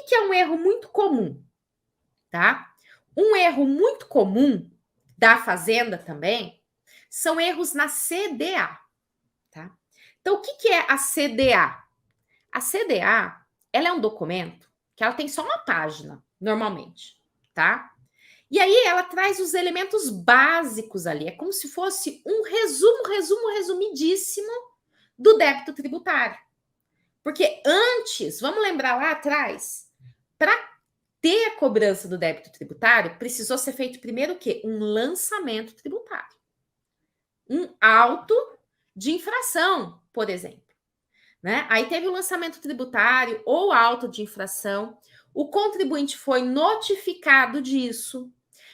que é um erro muito comum, tá? Um erro muito comum da Fazenda também são erros na CDA, tá? Então, o que é a CDA? A CDA, ela é um documento que ela tem só uma página, normalmente, tá? E aí ela traz os elementos básicos ali, é como se fosse um resumidíssimo do débito tributário. Porque antes, vamos lembrar lá atrás, para ter a cobrança do débito tributário, precisou ser feito primeiro o quê? Um lançamento tributário. Um auto de infração, por exemplo. Né? Aí teve o lançamento tributário ou auto de infração, o contribuinte foi notificado disso.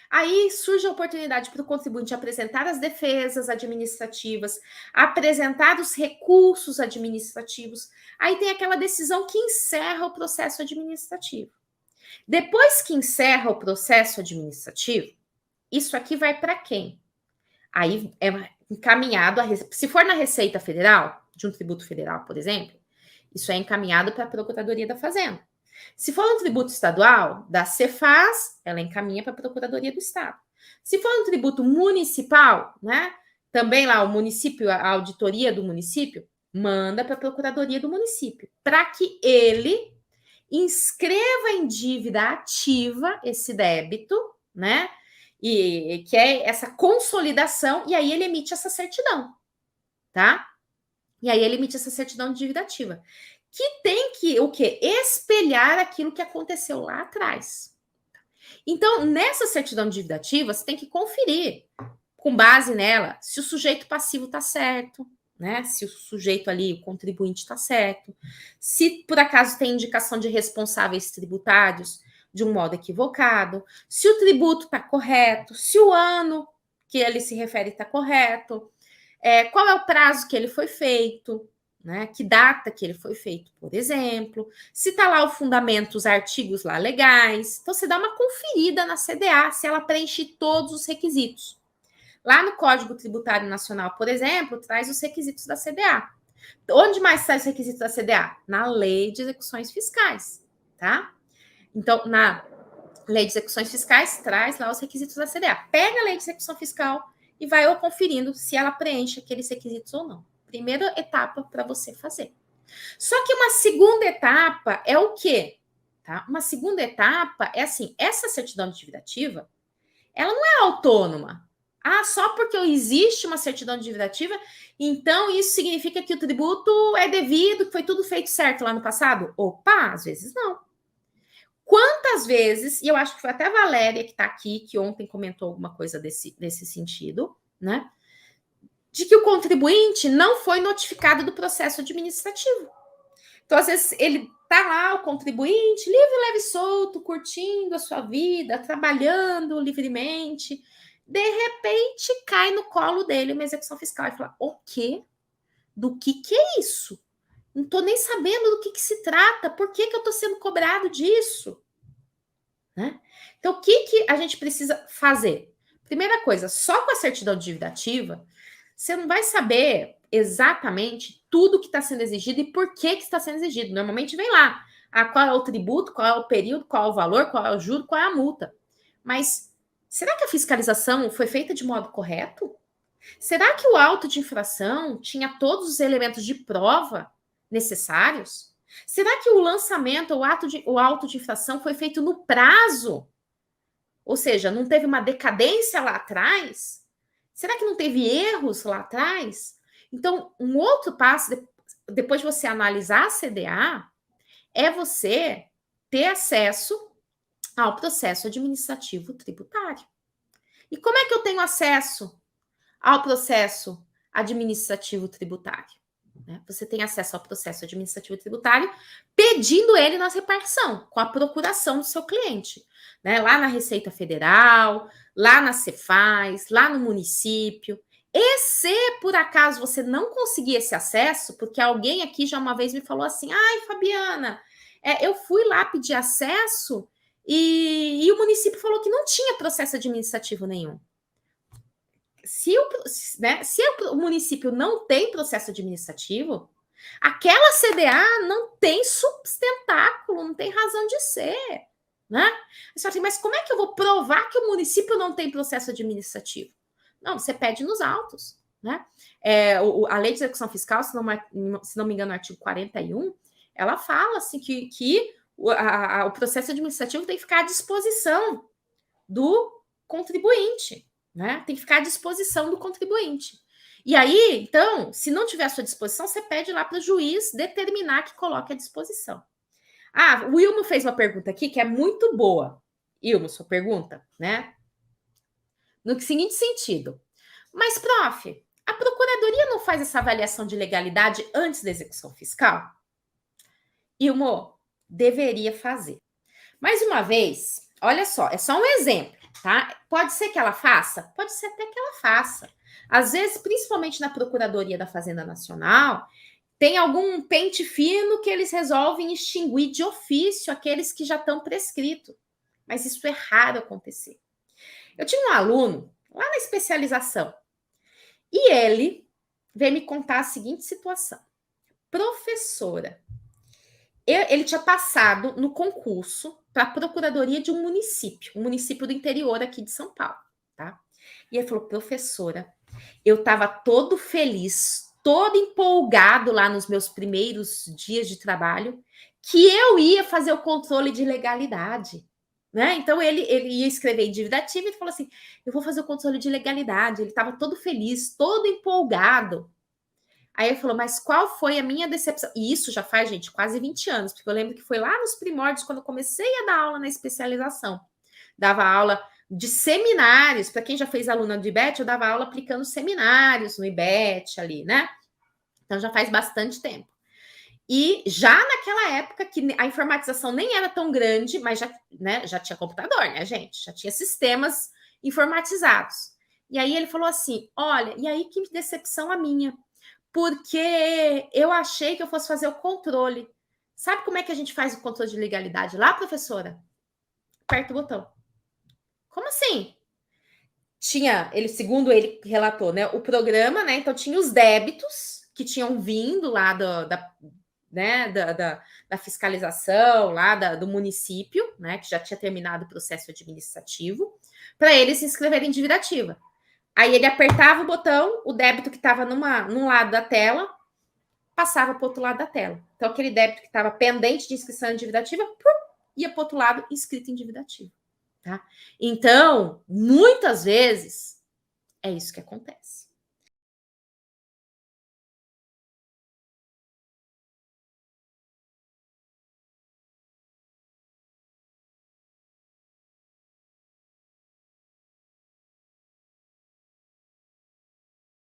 Aí surge a oportunidade para o contribuinte apresentar as defesas administrativas, apresentar os recursos administrativos. Aí tem aquela decisão que encerra o processo administrativo. Depois que encerra o processo administrativo, isso aqui vai para quem? Aí é encaminhado, se for na Receita Federal, de um tributo federal, por exemplo, isso é encaminhado para a Procuradoria da Fazenda. Se for um tributo estadual, da Cefaz, ela encaminha para a Procuradoria do Estado. Se for um tributo municipal, né? Também lá o município, a auditoria do município, manda para a Procuradoria do município, para que ele inscreva em dívida ativa esse débito, né? E que é essa consolidação, e aí ele emite essa certidão, tá? E aí ele emite essa certidão de dívida ativa, que tem que o quê? Espelhar aquilo que aconteceu lá atrás. Então, nessa certidão de dívida ativa, você tem que conferir, com base nela, se o sujeito passivo está certo, né? Se o sujeito ali, o contribuinte, está certo, se por acaso tem indicação de responsáveis tributários de um modo equivocado, se o tributo está correto, se o ano que ele se refere está correto, qual é o prazo que ele foi feito, né? Que data que ele foi feito, por exemplo, se está lá o fundamento, os artigos lá legais. Então, você dá uma conferida na CDA se ela preenche todos os requisitos. Lá no Código Tributário Nacional, por exemplo, traz os requisitos da CDA. Onde mais traz os requisitos da CDA? Na Lei de Execuções Fiscais, tá? Então, na Lei de Execuções Fiscais, traz lá os requisitos da CDA. Pega a Lei de Execução Fiscal e vai conferindo se ela preenche aqueles requisitos ou não. Primeira etapa para você fazer. Só que uma segunda etapa é o quê? Tá? Uma segunda etapa é assim, essa certidão de dívida ativa, ela não é autônoma. Ah, só porque existe uma certidão de dívida ativa, então isso significa que o tributo é devido, que foi tudo feito certo lá no passado? Opa, às vezes não. Quantas vezes, e eu acho que foi até a Valéria que está aqui, que ontem comentou alguma coisa desse sentido, né? De que o contribuinte não foi notificado do processo administrativo. Então, às vezes, ele tá lá, o contribuinte, livre, leve e solto, curtindo a sua vida, trabalhando livremente. De repente, cai no colo dele uma execução fiscal e fala: o quê? Do que é isso? Não estou nem sabendo do que se trata. Por que eu estou sendo cobrado disso? Né? Então, o que a gente precisa fazer? Primeira coisa, só com a certidão de dívida ativa, você não vai saber exatamente tudo que está sendo exigido e por que está sendo exigido. Normalmente vem lá, qual é o tributo, qual é o período, qual é o valor, qual é o juro, qual é a multa. Mas será que a fiscalização foi feita de modo correto? Será que o auto de infração tinha todos os elementos de prova necessários? Será que o lançamento, o auto de infração foi feito no prazo? Ou seja, não teve uma decadência lá atrás? Será que não teve erros lá atrás? Então, um outro passo, depois de você analisar a CDA, é você ter acesso ao processo administrativo tributário. E como é que eu tenho acesso ao processo administrativo tributário? Você tem acesso ao processo administrativo tributário pedindo ele na repartição, com a procuração do seu cliente. Lá na Receita Federal, lá na Cefaz, lá no município. E se por acaso você não conseguir esse acesso, porque alguém aqui já uma vez me falou assim: ai, Fabiana, eu fui lá pedir acesso e o município falou que não tinha processo administrativo nenhum. Se o município não tem processo administrativo, Aquela CDA não tem sustentáculo, não tem razão de ser, né? Você fala assim, mas como é que eu vou provar que o município não tem processo administrativo? Não, você pede nos autos, né? A lei de execução fiscal, se não me engano, no artigo 41, ela fala assim que o processo administrativo tem que ficar à disposição do contribuinte, né? Tem que ficar à disposição do contribuinte. E aí, então, se não tiver à sua disposição, você pede lá para o juiz determinar que coloque à disposição. Ah, o Ilmo fez uma pergunta aqui que é muito boa. Ilmo, sua pergunta, né? No seguinte sentido. Mas, prof, a procuradoria não faz essa avaliação de legalidade antes da execução fiscal? Ilmo, deveria fazer. Mais uma vez, olha só, é só um exemplo, tá? Pode ser que ela faça? Pode ser até que ela faça. Às vezes, principalmente na Procuradoria da Fazenda Nacional, tem algum pente fino que eles resolvem extinguir de ofício aqueles que já estão prescritos. Mas isso é raro acontecer. Eu tinha um aluno lá na especialização e ele veio me contar a seguinte situação. Professora, ele tinha passado no concurso para a procuradoria de um município do interior aqui de São Paulo, tá? E ele falou, professora, eu estava todo feliz, todo empolgado lá nos meus primeiros dias de trabalho, que eu ia fazer o controle de legalidade, né? Então ele ia escrever em dívida ativa e falou assim, eu vou fazer o controle de legalidade. Ele estava todo feliz, todo empolgado. Aí ele falou, mas qual foi a minha decepção? E isso já faz, gente, quase 20 anos, porque eu lembro que foi lá nos primórdios, quando eu comecei a dar aula na especialização. Dava aula de seminários, para quem já fez aluna do IBET, eu dava aula aplicando seminários no IBET ali, né? Então já faz bastante tempo. E já naquela época que a informatização nem era tão grande, mas já tinha computador, né, gente? Já tinha sistemas informatizados. E aí ele falou assim, olha, e aí que decepção a minha, porque eu achei que eu fosse fazer o controle. Sabe como é que a gente faz o controle de legalidade lá, professora? Aperta o botão. Como assim? Tinha, segundo ele relatou, né, o programa, né, então tinha os débitos que tinham vindo lá da fiscalização, lá do município, né, que já tinha terminado o processo administrativo, para eles se inscreverem em dívida ativa. Aí ele apertava o botão, o débito que estava num lado da tela passava para o outro lado da tela. Então, aquele débito que estava pendente de inscrição em dívida ativa, ia para o outro lado, inscrito em dívida ativa. Tá? Então, muitas vezes, é isso que acontece.